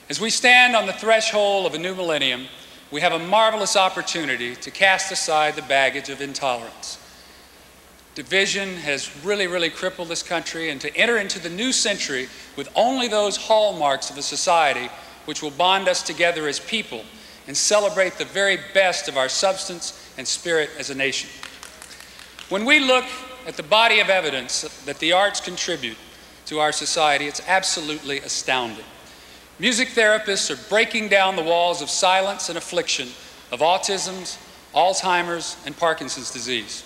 As we stand on the threshold of a new millennium, we have a marvelous opportunity to cast aside the baggage of intolerance. Division has really crippled this country, and to enter into the new century with only those hallmarks of a society which will bond us together as people and celebrate the very best of our substance and spirit as a nation. When we look at the body of evidence that the arts contribute to our society, it's absolutely astounding. Music therapists are breaking down the walls of silence and affliction of autism, Alzheimer's, and Parkinson's disease.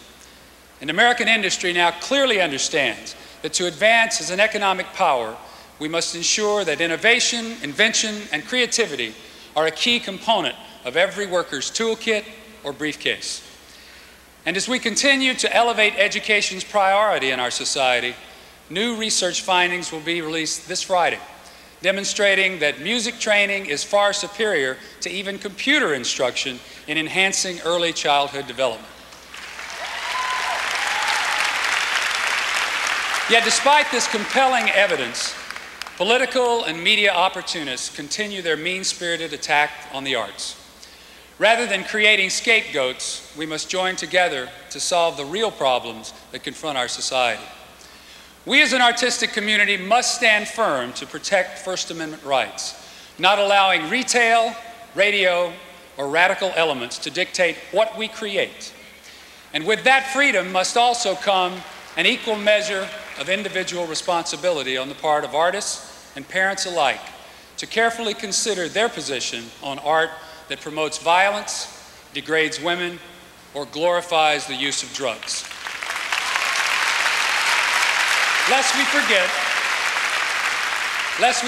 And American industry now clearly understands that to advance as an economic power, we must ensure that innovation, invention, and creativity are a key component of every worker's toolkit or briefcase. And as we continue to elevate education's priority in our society, new research findings will be released this Friday, demonstrating that music training is far superior to even computer instruction in enhancing early childhood development. Yet despite this compelling evidence, political and media opportunists continue their mean-spirited attack on the arts. Rather than creating scapegoats, we must join together to solve the real problems that confront our society. We as an artistic community must stand firm to protect First Amendment rights, not allowing retail, radio, or radical elements to dictate what we create. And with that freedom must also come an equal measure of individual responsibility on the part of artists and parents alike to carefully consider their position on art that promotes violence, degrades women, or glorifies the use of drugs. Lest we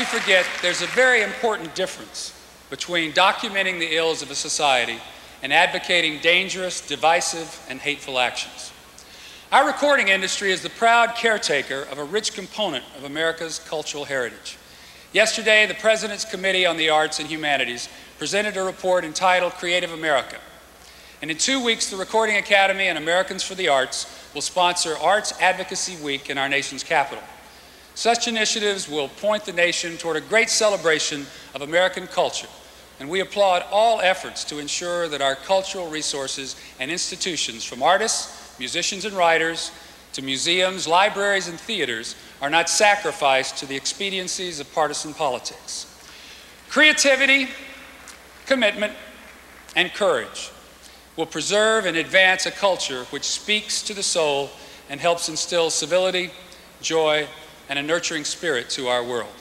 forget, there's a very important difference between documenting the ills of a society and advocating dangerous, divisive, and hateful actions. Our recording industry is the proud caretaker of a rich component of America's cultural heritage. Yesterday, the President's Committee on the Arts and Humanities presented a report entitled Creative America. And in 2 weeks, the Recording Academy and Americans for the Arts will sponsor Arts Advocacy Week in our nation's capital. Such initiatives will point the nation toward a great celebration of American culture, and we applaud all efforts to ensure that our cultural resources and institutions, from artists, musicians and writers, to museums, libraries, and theaters, are not sacrificed to the expediencies of partisan politics. Creativity, commitment, and courage will preserve and advance a culture which speaks to the soul and helps instill civility, joy, and a nurturing spirit to our world.